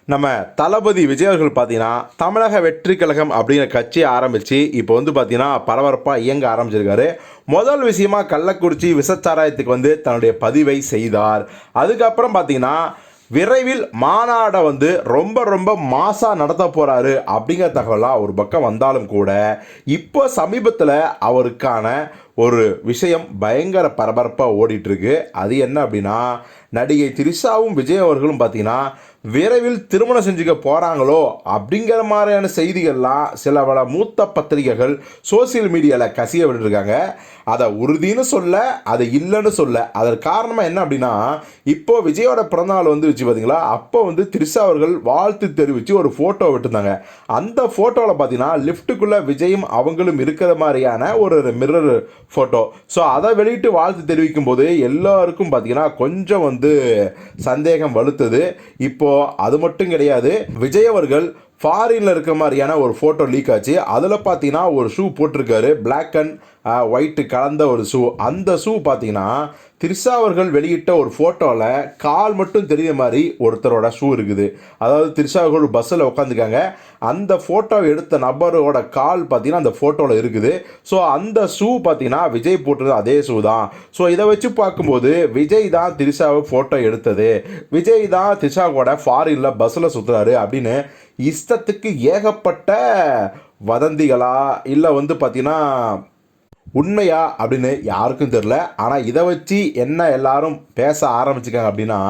நம்ம தளபதி விஜய் அவர்கள் பார்த்தீங்கன்னா தமிழக வெற்றி கழகம் அப்படிங்கிற கட்சியை ஆரம்பித்து இப்போ வந்து பார்த்தீங்கன்னா பரபரப்பாக இயங்க ஆரம்பிச்சிருக்காரு. முதல் விஷயமா கள்ளக்குறிச்சி விசச்சாராயத்துக்கு வந்து தன்னுடைய பதிவை செய்தார். அதுக்கப்புறம் பார்த்தீங்கன்னா விரைவில் மாநாடை வந்து ரொம்ப ரொம்ப மாசாக நடத்த போகிறாரு அப்படிங்கிற தகவலாக ஒரு பக்கம் வந்தாலும் கூட இப்போ சமீபத்தில் அவருக்கான ஒரு விஷயம் பயங்கர பரபரப்பாக ஓடிட்டுருக்கு. அது என்ன அப்படின்னா, நடிகை திரிஷாவும் விஜய் அவர்களும் பார்த்தீங்கன்னா விரைவில் திருமணம் செஞ்சுக்க போகிறாங்களோ அப்படிங்கிற மாதிரியான செய்திகள்லாம் சில பல மூத்த பத்திரிகைகள் சோசியல் மீடியாவில் கசிய விட்டுருக்காங்க. அதை உறுதின்னு சொல்ல, அதை இல்லைன்னு சொல்ல. அதற்கு காரணமாக என்ன அப்படின்னா, இப்போது விஜயோட பிறந்தநாள் வந்து வச்சு பார்த்தீங்களா, அப்போ வந்து திரிஷா அவர்கள் வாழ்த்து தெரிவித்து ஒரு ஃபோட்டோ விட்டுருந்தாங்க. அந்த ஃபோட்டோவில் பார்த்தீங்கன்னா லிஃப்ட்டுக்குள்ளே விஜயும் அவங்களும் இருக்கிற மாதிரியான ஒரு மிரர் ஃபோட்டோ. ஸோ அதை வெளியிட்டு வாழ்த்து தெரிவிக்கும் போது எல்லாருக்கும் பார்த்தீங்கன்னா கொஞ்சம் வந்து சந்தேகம் வலுத்தது. இப்போது அது மட்டும் கிடையாது, விஜய் அவர்கள் ஃபாரினில் இருக்கிற மாதிரியான ஒரு ஃபோட்டோ லீக் ஆச்சு. அதில் பார்த்தீங்கன்னா ஒரு ஷூ போட்டிருக்காரு, பிளாக் அண்ட் ஒயிட்டு கலந்த ஒரு ஷூ. அந்த ஷூ பார்த்தீங்கன்னா திரிஷா அவர்கள் வெளியிட்ட ஒரு ஃபோட்டோவில் கால் மட்டும் தெரியுற மாதிரி ஒருத்தரோட ஷூ இருக்குது. அதாவது திரிஷா அவர்கள் ஒரு பஸ்ஸில் உட்காந்துருக்காங்க, அந்த ஃபோட்டோவை எடுத்த நபரோட கால் பார்த்தீங்கன்னா அந்த ஃபோட்டோவில் இருக்குது. ஸோ அந்த ஷூ பார்த்தீங்கன்னா விஜய் போட்டது அதே ஷூ தான். ஸோ இதை வச்சு பார்க்கும்போது விஜய் தான் திரிஷாவை ஃபோட்டோ எடுத்தது, விஜய் தான் திரிஷா கூட ஃபாரினில் பஸ்ஸில் சுற்றுறாரு அப்படின்னு இஷ்டத்துக்கு ஏகப்பட்ட வதந்திகளா இல்லை வந்து பார்த்தீங்கன்னா உண்மையா அப்படின்னு யாருக்கும் தெரில. ஆனால் இதை வச்சு என்ன எல்லாரும் பேச ஆரம்பிச்சிருக்காங்க அப்படின்னா,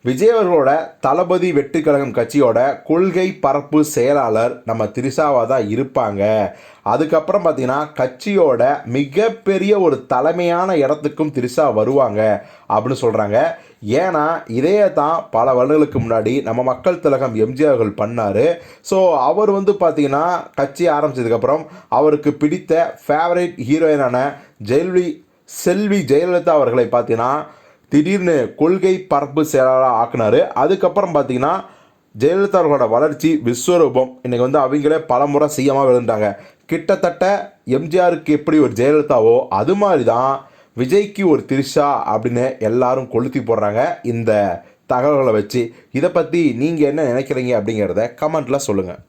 விஜய் அவர்களோட தளபதி வெற்றி கழகம் கட்சியோட கொள்கை பரப்பு செயலாளர் நம்ம திரிஷாவாக தான் இருப்பாங்க. அதுக்கப்புறம் பார்த்தீங்கன்னா கட்சியோட மிகப்பெரிய ஒரு தலைமையான இடத்துக்கும் திரிஷா வருவாங்க அப்படின்னு சொல்கிறாங்க. ஏன்னா இதையே தான் பல வருடங்களுக்கு முன்னாடி நம்ம மக்கள் திலகம் எம்ஜிஆர் அவர்கள் பண்ணார். ஸோ அவர் வந்து பார்த்திங்கன்னா கட்சி ஆரம்பித்ததுக்கப்புறம் அவருக்கு பிடித்த ஃபேவரட் ஹீரோயினான செல்வி ஜெயலலிதா அவர்களை பார்த்தீங்கன்னா திடீர்னு கொள்கை பரப்பு செயலாளராக ஆக்குனார். அதுக்கப்புறம் பார்த்தீங்கன்னா ஜெயலலிதா அவர்களோட வளர்ச்சி விஸ்வரூபம் இன்றைக்கி வந்து அவங்களே பல முறை சிஎம்மாக விழுந்தாங்க. கிட்டத்தட்ட எம்ஜிஆருக்கு எப்படி ஒரு ஜெயலலிதாவோ அது மாதிரி தான் விஜய்க்கு ஒரு திரிஷா அப்படின்னு எல்லாரும் கொளுத்தி போடுறாங்க இந்த தகவல்களை வச்சு. இதை பற்றி நீங்கள் என்ன நினைக்கிறீங்க அப்படிங்கிறத கமெண்ட்டில் சொல்லுங்கள்.